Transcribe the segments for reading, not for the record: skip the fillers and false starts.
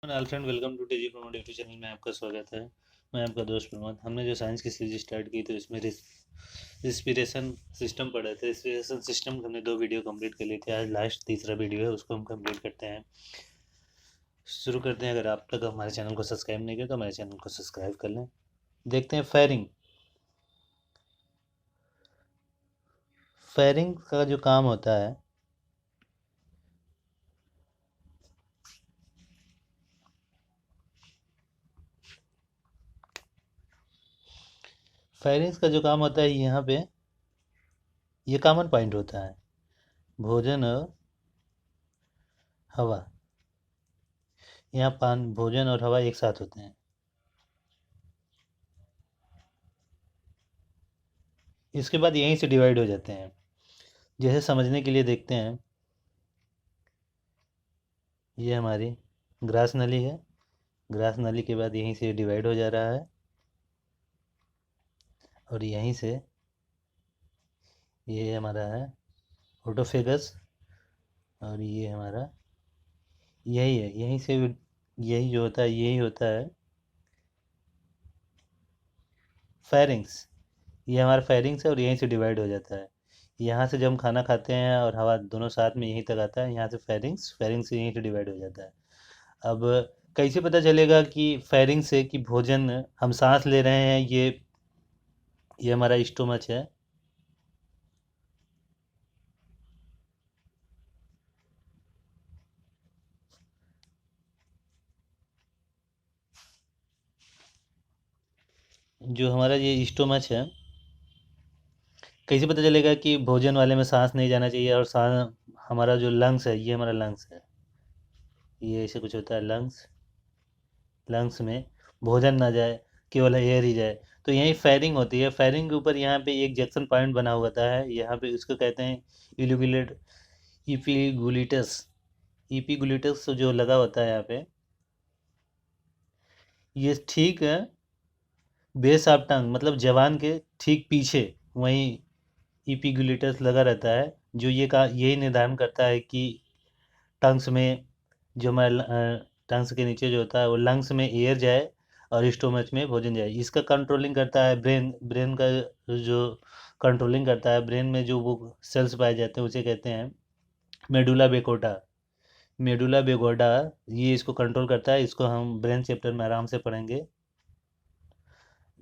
All friend, welcome to TG Pramod YouTube channel में आपका स्वागत है। मैं आपका दोस्त प्रमोद। हमने जो साइंस की सीरीज स्टार्ट की तो इसमें रिस्पिरेशन सिस्टम पढ़े थे। रिस्पिरेशन सिस्टम हमने 2 वीडियो कंप्लीट कर ली थी। आज लास्ट तीसरा वीडियो है, उसको हम कंप्लीट करते हैं। शुरू करते हैं। अगर आप तक हमारे चैनल को सब्सक्राइब नहीं किया तो हमारे चैनल को सब्सक्राइब कर लें। देखते हैं फायरिंग। फायरिंग का जो काम होता है, फायरिंग्स का जो काम होता है, यहाँ पे ये कॉमन पॉइंट होता है। भोजन और हवा, यहाँ भोजन और हवा एक साथ होते हैं। इसके बाद यहीं से डिवाइड हो जाते हैं। जैसे समझने के लिए देखते हैं, ये हमारी ग्रास नली है। ग्रास नली के बाद यहीं से डिवाइड हो जा रहा है और यहीं से ये हमारा है ओटोफेगस। और ये हमारा यही है, यहीं से यही जो होता है यही होता है फेरिंग्स। ये हमारा फेरिंग्स है और यहीं से डिवाइड हो जाता है। यहाँ से जब हम खाना खाते हैं और हवा दोनों साथ में यहीं तक आता है, यहाँ से फेरिंग्स, फेरिंग्स से यहीं से डिवाइड हो जाता है। अब कैसे पता चलेगा कि फेरिंग से कि भोजन हम सांस ले रहे हैं? ये हमारा स्टोमच है। जो हमारा ये स्टोमच है, कैसे पता चलेगा कि भोजन वाले में सांस नहीं जाना चाहिए? और सांस, हमारा जो लंग्स है, ये हमारा लंग्स है। ये ऐसे कुछ होता है लंग्स। लंग्स में भोजन ना जाए, केवल एयर ही जाए। तो यही फायरिंग होती है। फायरिंग के ऊपर यहाँ पे एक जंक्शन पॉइंट बना हुआ होता है। यहाँ पे उसको कहते हैं इल्यूगुलेट इपीगुलिटस। इपीगुलिटस जो लगा होता है यहाँ पे, ये ठीक है बेस ऑफ टंग, मतलब जवान के ठीक पीछे वहीं इपीगुलेटस लगा रहता है। जो यही निर्धारण करता है कि टंग्स में, जो हमारे टंग्स के नीचे जो होता है वो लंग्स में एयर जाए और स्टोमच में भोजन जाए। इसका कंट्रोलिंग करता है ब्रेन। ब्रेन का जो कंट्रोलिंग करता है, ब्रेन में जो वो सेल्स पाए जाते हैं उसे कहते हैं मेडुला बेकोटा। मेडुला बेगोडा ये इसको कंट्रोल करता है। इसको हम ब्रेन चैप्टर में आराम से पढ़ेंगे।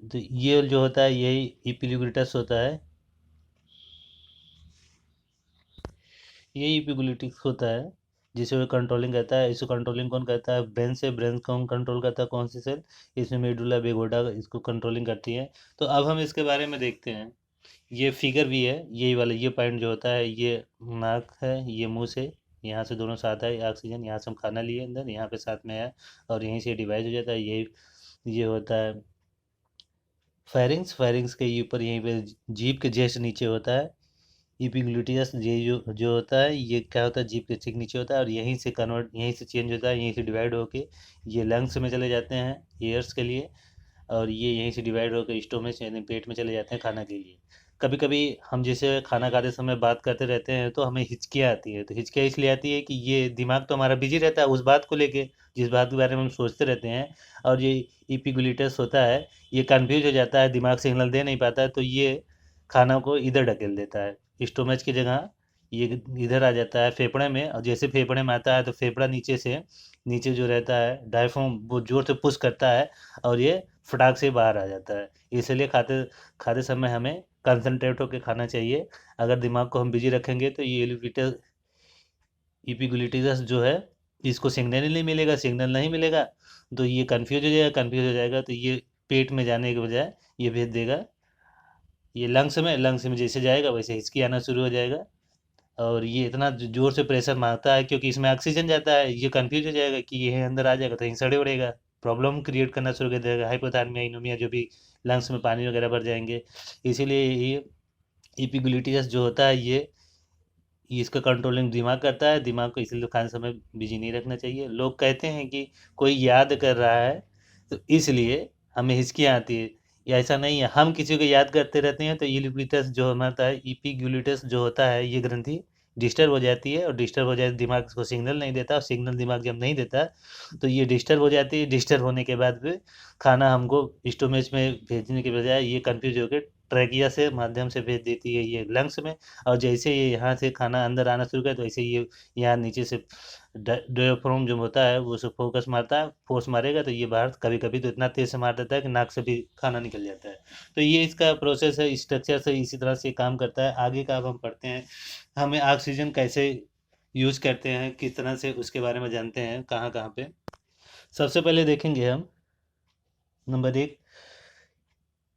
तो ये जो होता है यही इपिल्यूग्रिटस होता है। ये इपिग्लुटिक्स होता है जिसे वो कंट्रोलिंग करता है। इसको कंट्रोलिंग कौन करता है? ब्रेन से। ब्रेन कौन कंट्रोल करता है? कौन सी सेल? इसमें मेडुला बेगोडा इसको कंट्रोलिंग करती है। तो अब हम इसके बारे में देखते हैं। ये फिगर भी है, यही वाला ये पॉइंट जो होता है, ये नाक है, ये मुंह से यहाँ से दोनों साथ है ऑक्सीजन। यहाँ से हम खाना लिए अंदर, यहाँ पे साथ में है और यहीं से डिवाइड हो जाता है। ये होता है फेरिंग्स। फेरिंग्स के ऊपर यहीं पे जीभ के जस्ट नीचे होता है इपिग्लूटियस। ये जो होता है ये क्या होता है, जीभ के ठीक नीचे होता है और यहीं से कन्वर्ट, यहीं से चेंज होता है, यहीं से डिवाइड होके ये लंग्स में चले जाते हैं एयर्स के लिए। और ये यहीं से डिवाइड होकर स्टोमच यानी पेट में चले जाते हैं खाना के लिए। कभी कभी हम जैसे खाना खाते समय बात करते रहते हैं तो हमें हिचकियाँ आती है। तो हिचकियाँ इसलिए आती है कि ये दिमाग तो हमारा बिजी रहता है उस बात को लेके, जिस बात के बारे में हम सोचते रहते हैं। और ये इपिगुलेटस होता है, ये कन्फ्यूज हो जाता है, दिमाग सिग्नल दे नहीं पाता है, तो ये खाना को इधर ढकेल देता है स्टोमच की जगह। ये इधर आ जाता है फेफड़े में, और जैसे फेफड़े में आता है तो फेफड़ा नीचे से, नीचे जो रहता है डायफ्राम, वो जोर से पुश करता है और ये फटाक से बाहर आ जाता है। इसलिए खाते खाते समय हमें कंसंट्रेट होकर खाना चाहिए। अगर दिमाग को हम बिजी रखेंगे तो ये इपिग्लूटिस जो है, इसको सिग्नल ही नहीं मिलेगा। सिग्नल नहीं मिलेगा तो ये कंफ्यूज हो जाएगा। कंफ्यूज हो जाएगा तो ये पेट में जाने के बजाय ये भेज देगा ये लंग्स में। लंग्स में जैसे जाएगा वैसे हिचकी आना शुरू हो जाएगा। और ये इतना जोर से प्रेशर मारता है क्योंकि इसमें ऑक्सीजन जाता है। ये कंफ्यूज हो जाएगा कि ये अंदर आ जाएगा तो यहीं सड़े उड़ेगा, प्रॉब्लम क्रिएट करना शुरू कर देगा, हाइपोथर्मिया, इनोमिया, जो भी लंग्स में पानी वगैरह भर जाएंगे। इसीलिए ये इपिग्लूटियस जो होता है ये इसका कंट्रोलिंग दिमाग करता है। दिमाग को इसलिए खाने समय बिजी नहीं रखना चाहिए। लोग कहते हैं कि कोई याद कर रहा है तो इसलिए हमें हिचकियाँ आती है। या ऐसा नहीं है, हम किसी को याद करते रहते हैं तो इपिग्लूटियस जो हमारा है, इपिग्लूटियस जो होता है ये ग्रंथि डिस्टर्ब हो जाती है, और डिस्टर्ब हो जाए दिमाग इसको सिग्नल नहीं देता, और सिग्नल दिमाग जब नहीं देता तो ये डिस्टर्ब हो जाती है। डिस्टर्ब होने के बाद फिर खाना हमको स्टोमेज में भेजने के बजाय ये कंफ्यूज होकर ट्रैकिया से माध्यम से भेज देती है ये लंग्स में। और जैसे ये यहाँ से खाना अंदर आना शुरू करे तो ऐसे ये यहाँ नीचे से डायफ्राम जो होता है वो उसे फोकस मारता है, फोर्स मारेगा तो ये बाहर कभी कभी तो इतना तेज से मार देता है कि नाक से भी खाना निकल जाता है। तो ये इसका प्रोसेस है, स्ट्रक्चर से इसी तरह से काम करता है। आगे का अब हम पढ़ते हैं, हमें ऑक्सीजन कैसे यूज करते हैं, किस तरह से उसके बारे में जानते हैं, कहाँ कहाँ पे। सबसे पहले देखेंगे हम नंबर 1,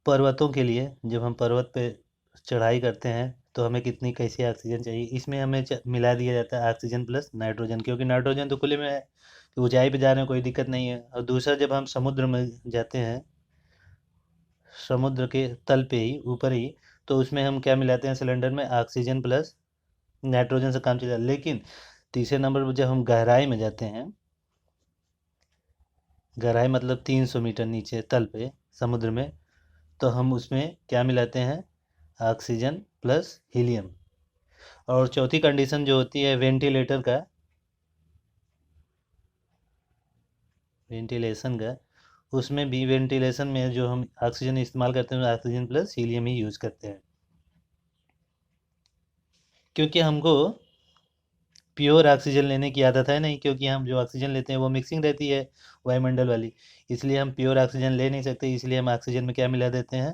पर्वतों के लिए जब हम पर्वत पे चढ़ाई करते हैं तो हमें कितनी कैसी ऑक्सीजन चाहिए। इसमें हमें मिला दिया जाता है ऑक्सीजन प्लस नाइट्रोजन, क्योंकि नाइट्रोजन तो खुले में है, तो ऊंचाई पे जा रहे हैं कोई दिक्कत नहीं है। और दूसरा, जब हम समुद्र में जाते हैं, समुद्र के तल पे ही ऊपर ही, तो उसमें हम क्या मिलाते हैं सिलेंडर में, ऑक्सीजन प्लस नाइट्रोजन से काम चल जाता है। लेकिन तीसरे नंबर पर जब हम गहराई में जाते हैं, गहराई मतलब 300 मीटर नीचे तल पे समुद्र में, तो हम उसमें क्या मिलाते हैं, ऑक्सीजन प्लस हीलियम। और चौथी कंडीशन जो होती है वेंटिलेटर का, वेंटिलेशन का, उसमें भी वेंटिलेशन में जो हम ऑक्सीजन इस्तेमाल करते हैं ऑक्सीजन प्लस हीलियम ही यूज़ करते हैं, क्योंकि हमको प्योर ऑक्सीजन लेने की आदत है नहीं, क्योंकि हम जो ऑक्सीजन लेते हैं वो मिक्सिंग रहती है वायुमंडल वाली, इसलिए हम प्योर ऑक्सीजन ले नहीं सकते। इसलिए हम ऑक्सीजन में क्या मिला देते हैं,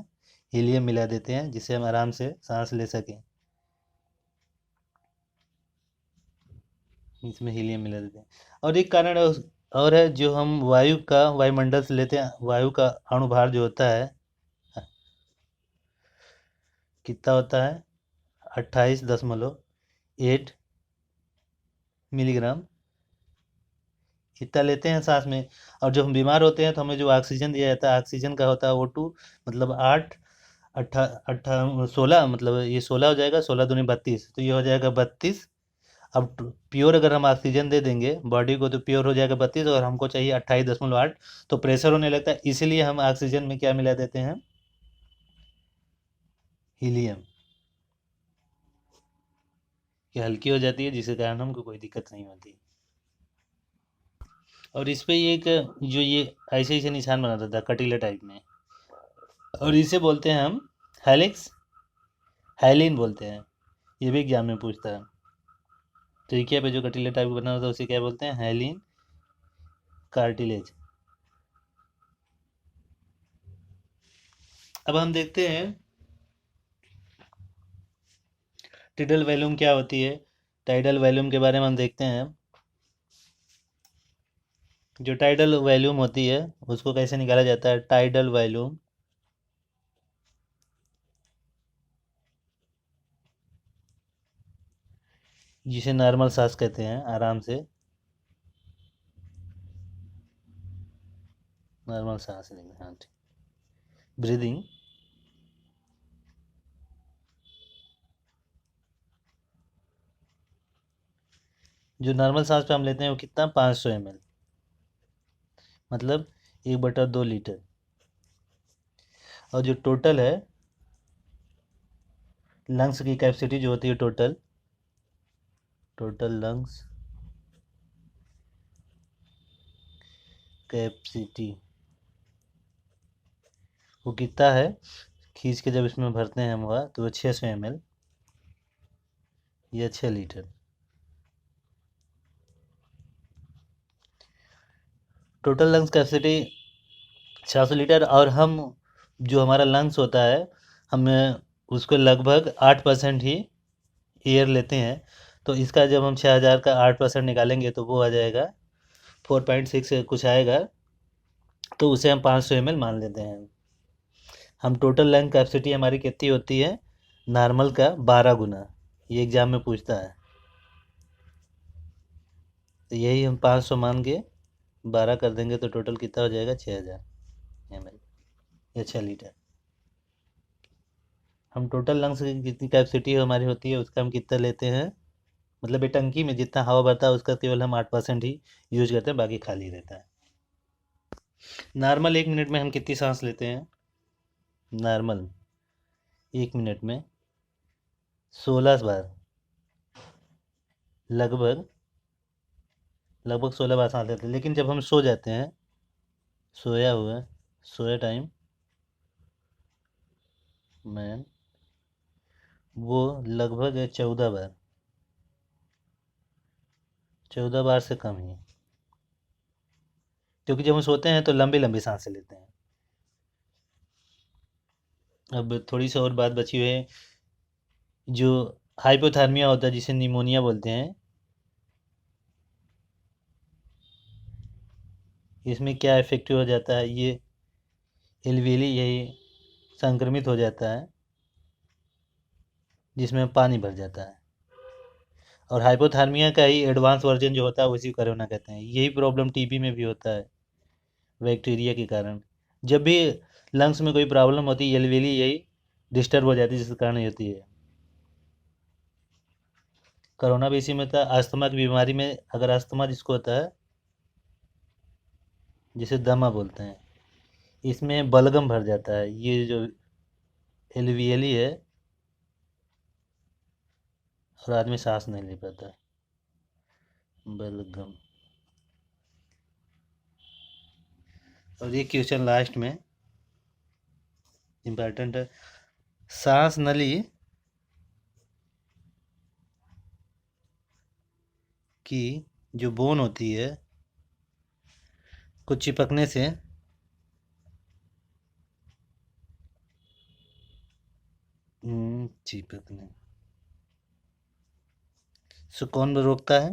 हीलियम मिला देते हैं, जिससे हम आराम से सांस ले सकें। इसमें हीलियम मिला देते हैं। और एक कारण और है, जो हम वायु का वायुमंडल से लेते हैं, वायु का अणुभार जो होता है कितना होता है, 28.8 मिलीग्राम इतना लेते हैं सांस में। और जब हम बीमार होते हैं तो हमें जो ऑक्सीजन दिया जाता है, ऑक्सीजन का होता है O2, मतलब 8 अट्ठा अट्ठा 16, मतलब ये 16 हो जाएगा, 16 दूनी 32, तो ये हो जाएगा 32। अब प्योर अगर हम ऑक्सीजन दे देंगे बॉडी को तो प्योर हो जाएगा 32, और हमको चाहिए 28.8, तो प्रेशर होने लगता है। इसीलिए हम ऑक्सीजन में क्या मिला देते हैं, हीलियम, ये हल्की हो जाती है, जिसके कारण हमको कोई दिक्कत नहीं होती। और इस पे एक जो ये ऐसे ऐसे निशान बनाता था कटीले टाइप में, और इसे बोलते हैं हम हेलिक्स, हाइलिन बोलते हैं। ये भी एग्जाम में पूछता है। ट्रिकिया पे जो कटीले टाइप बना होता है उसे क्या बोलते हैं, हाइलिन कार्टिलेज। अब हम देखते हैं टाइडल वॉल्यूम क्या होती है। टाइडल वॉल्यूम के बारे में हम देखते हैं। जो टाइडल वॉल्यूम होती है उसको कैसे निकाला जाता है, टाइडल वॉल्यूम जिसे नॉर्मल सांस कहते हैं, आराम से नॉर्मल सांस लेंगे, हाँ ठीक, ब्रीदिंग। जो नॉर्मल सांस पे हम लेते हैं वो कितना, 500 ml, मतलब 1/2 लीटर। और जो टोटल है लंग्स की कैपेसिटी जो होती है, टोटल टोटल लंग्स कैपेसिटी, वो कितना है, खींच के जब इसमें भरते हैं हम हवा तो वो 600 ml या 6 litre. Total lungs capacity 600 litre. और हम जो हमारा लंग्स होता है, हमें उसको लगभग 8% ही एयर लेते हैं। तो इसका जब हम 6000 का 8% निकालेंगे तो वो आ जाएगा 4.6 कुछ आएगा, तो उसे हम 500 ml मान लेते हैं। हम टोटल लंग कैपेसिटी हमारी कितनी होती है, नॉर्मल का 12 गुना, ये एग्जाम में पूछता है। तो यही हम 500 मान के 12 कर देंगे तो टोटल कितना हो जाएगा, 6000 ml या 6 लीटर। हम टोटल लंग्स की कितनी कैपेसिटी हमारी होती है उसका हम कितना लेते हैं, मतलब ये टंकी में जितना हवा भरता है उसका केवल हम 8% ही यूज करते हैं, बाकी खाली रहता है। नॉर्मल 1 मिनट में हम कितनी सांस लेते हैं, नॉर्मल 1 मिनट में 16 बार लगभग 16 बार सांस लेते हैं। लेकिन जब हम सो जाते हैं, सोया हुआ, सोया टाइम मैन, वो लगभग है 14 बार, 14 बार से कम ही। क्योंकि जब हम सोते हैं तो लंबी लंबी सांसें लेते हैं। अब थोड़ी सी और बात बची हुई है। जो हाइपोथर्मिया होता है, जिसे निमोनिया बोलते हैं, इसमें क्या इफेक्टिव हो जाता है, ये एलवीली यही संक्रमित हो जाता है, जिसमें पानी भर जाता है। और हाइपोथर्मिया का ही एडवांस वर्जन जो होता है उसी को कोरोना कहते हैं। यही प्रॉब्लम टीबी में भी होता है, बैक्टीरिया के कारण। जब भी लंग्स में कोई प्रॉब्लम होती है, एलवीली यही डिस्टर्ब हो जाती है, जिसके कारण ये होती है। कोरोना भी इसी में था। अस्थमा की बीमारी में, अगर अस्थमा जिसको होता है, जिसे दमा बोलते हैं, इसमें बलगम भर जाता है। ये जो एलवीएली है, और आदमी सांस नहीं ले पाता। बलगम। और ये क्वेश्चन लास्ट में इम्पोर्टेंट है। सांस नली की जो बोन होती है, को चिपकने से चिपकने से कौन रोकता है?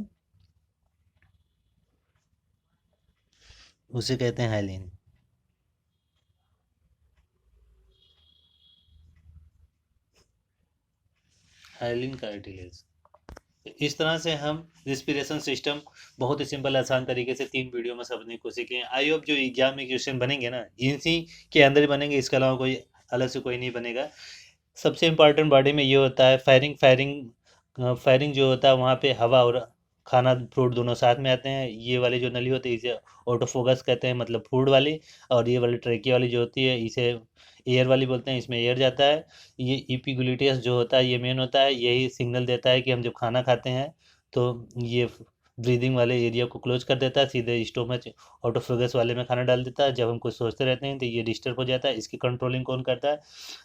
उसे कहते हैं हाइलिन। Hyaline cartilage. इस तरह से हम रिस्पिरेशन सिस्टम बहुत ही सिंपल आसान तरीके से 3 वीडियो में समझने की कोशिश की है। आई होप जो एग्जाम में क्वेश्चन बनेंगे ना, इसी के अंदर ही बनेंगे, इसके अलावा कोई अलग से कोई नहीं बनेगा। सबसे इम्पोर्टेंट बॉडी में ये होता है फायरिंग। फायरिंग जो होता है, वहाँ पे हवा और खाना, फ्रूट दोनों साथ में आते हैं। ये वाली जो नली होती है इसे ऑटोफोकस कहते हैं, मतलब फूड वाली। और ये वाली ट्रेकिया वाली जो होती है, इसे एयर वाली बोलते हैं, इसमें एयर जाता है। ये इपिग्लूटियस जो होता है, ये मेन होता है, यही सिग्नल देता है कि हम जब खाना खाते हैं तो ये ब्रीदिंग वाले एरिया को क्लोज कर देता है, सीधे स्टोमच ऑटोफोगस वाले में खाना डाल देता है। जब हम कुछ सोचते रहते हैं तो ये डिस्टर्ब हो जाता है। इसकी कंट्रोलिंग कौन करता है?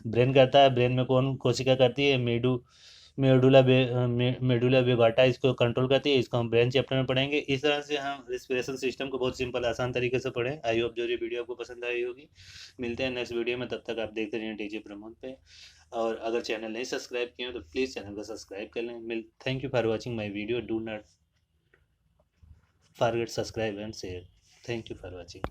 ब्रेन करता है। ब्रेन में कौन कोशिका करती है? मेडुला ब्लेंगेटा इसको कंट्रोल करती है। इसको हम ब्रेन चैप्टर में पढ़ेंगे। इस तरह से हम रिस्पिरेशन सिस्टम को बहुत सिंपल आसान तरीके से पढ़ें। आई होप जो ये वीडियो आपको पसंद आई होगी। मिलते हैं नेक्स्ट वीडियो में, तब तक आप देखते रहिए डीजे प्रमोद पे। और अगर चैनल नहीं सब्सक्राइब किए हो तो प्लीज़ चैनल को सब्सक्राइब कर लें। Thank you for watching my video. Do not forget subscribe and share. Thank you for watching.